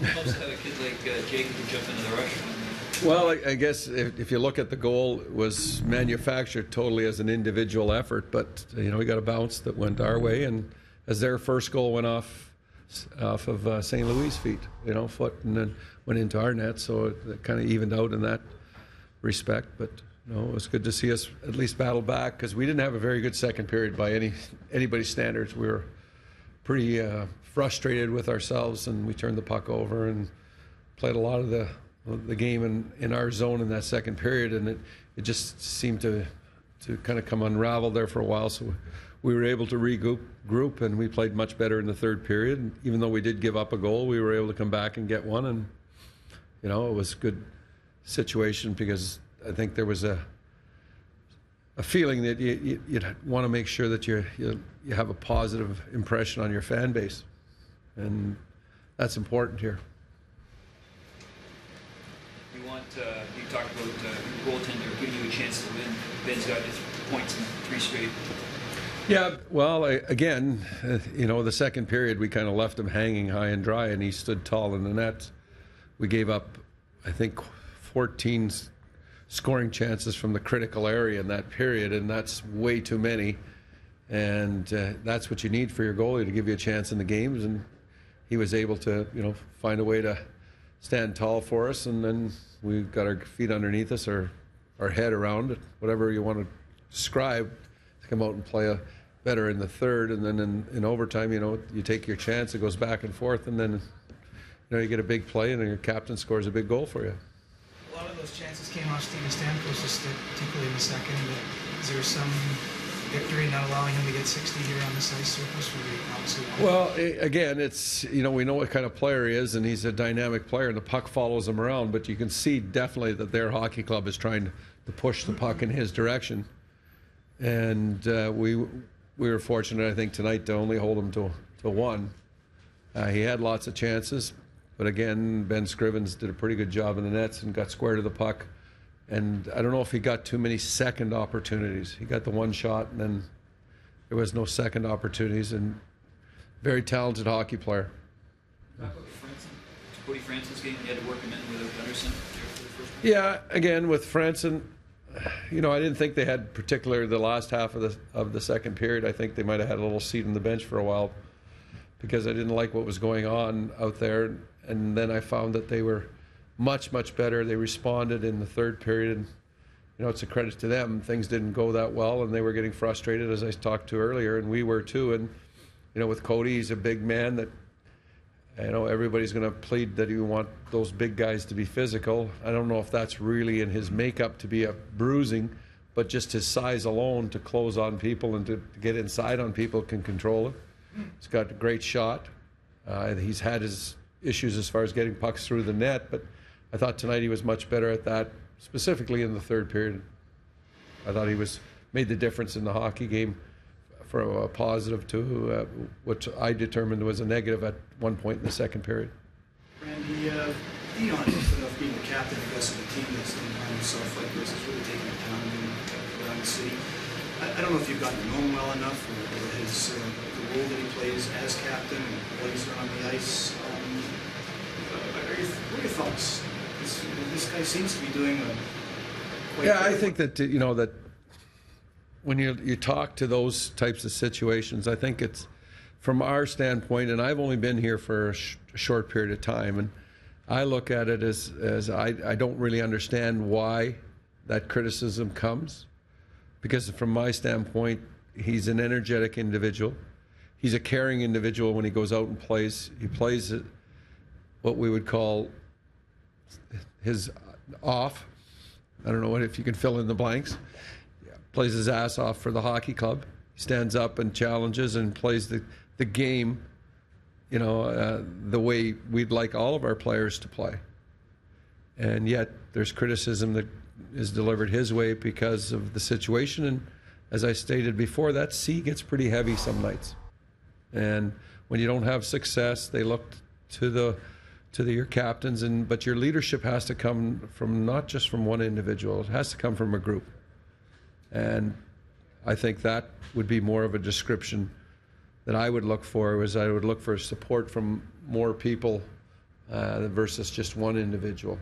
Helps to have a kid like Jake who can jump into the rush. Well, I guess if you look at the goal, it was manufactured totally as an individual effort, but we got a bounce that went our way, and as their first goal went off of St. Louis' feet, foot, and then went into our net, so it kind of evened out in that respect. But it was good to see us at least battle back, because we didn't have a very good second period by anybody's standards. We were pretty frustrated with ourselves, and we turned the puck over and played a lot of the game in our zone in that second period, and it just seemed to kind of come unraveled there for a while. So we were able to regroup, and we played much better in the third period. And even though we did give up a goal, we were able to come back and get one, and it was a good situation, because I think there was a feeling that you'd want to make sure that you have a positive impression on your fan base, and that's important here. You talked about goaltender giving you a chance to win. Ben's got his points in 3 straight. Yeah, well, again, the second period we kind of left him hanging high and dry, and he stood tall in the net. We gave up, I think, 14 scoring chances from the critical area in that period, and that's way too many. And that's what you need for your goalie, to give you a chance in the games. And he was able to, find a way to stand tall for us, and then we got our feet underneath us, or our head around it, whatever you want to describe, to come out and play better in the third. And then in overtime, you take your chance, it goes back and forth, and then you get a big play, and then your captain scores a big goal for you. A lot of those chances came off Steven Stamkos' stick, particularly in the second. Is there some victory in not allowing him to get 60 here on this ice surface? Well, again, it's, we know what kind of player he is, and he's a dynamic player, and the puck follows him around, but you can see definitely that their hockey club is trying to push the puck in his direction. And we were fortunate, I think, tonight to only hold him to one. He had lots of chances, but again, Ben Scrivens did a pretty good job in the nets and got square to the puck. And I don't know if he got too many second opportunities. He got the one shot, and then there was no second opportunities. And very talented hockey player. Talk about Cody Francis game. You had to work him in with Gunnarsson. Yeah, again with Franson, I didn't think they had, particularly the last half of the second period. I think they might have had a little seat on the bench for a while, because I didn't like what was going on out there. And then I found that they were much, much better. They responded in the third period, and it's a credit to them. Things didn't go that well, and they were getting frustrated, as I talked to earlier, and we were too. And with Cody, he's a big man that everybody's going to plead that you want those big guys to be physical. I don't know if that's really in his makeup to be a bruising, but just his size alone to close on people and to get inside on people can control it. He's got a great shot. He's had his issues as far as getting pucks through the net, but I thought tonight he was much better at that, specifically in the third period. I thought he made the difference in the hockey game, from a positive to what I determined was a negative at one point in the second period. Randy, Dion, instead of being the captain, I guess, of the team that's going to find himself like this, is really taking it down around the city. I don't know if you've gotten to know him well enough, or his the role that he plays as captain and what he's done on the ice. What are your thoughts? This guy seems to be doing quite Yeah, I think that, that when you talk to those types of situations, I think it's, from our standpoint, and I've only been here for a short period of time, and I look at it as I don't really understand why that criticism comes, because from my standpoint, he's an energetic individual. He's a caring individual when he goes out and plays. He plays what we would call his off. I don't know if you can fill in the blanks. Plays his ass off for the hockey club. He stands up and challenges and plays the game, the way we'd like all of our players to play. And yet there's criticism that is delivered his way because of the situation. And as I stated before, that sea gets pretty heavy some nights. And when you don't have success, they look to your captains, but your leadership has to come from not just from one individual. It has to come from a group. And I think that would be more of a description that I would look for, was I would look for support from more people versus just one individual.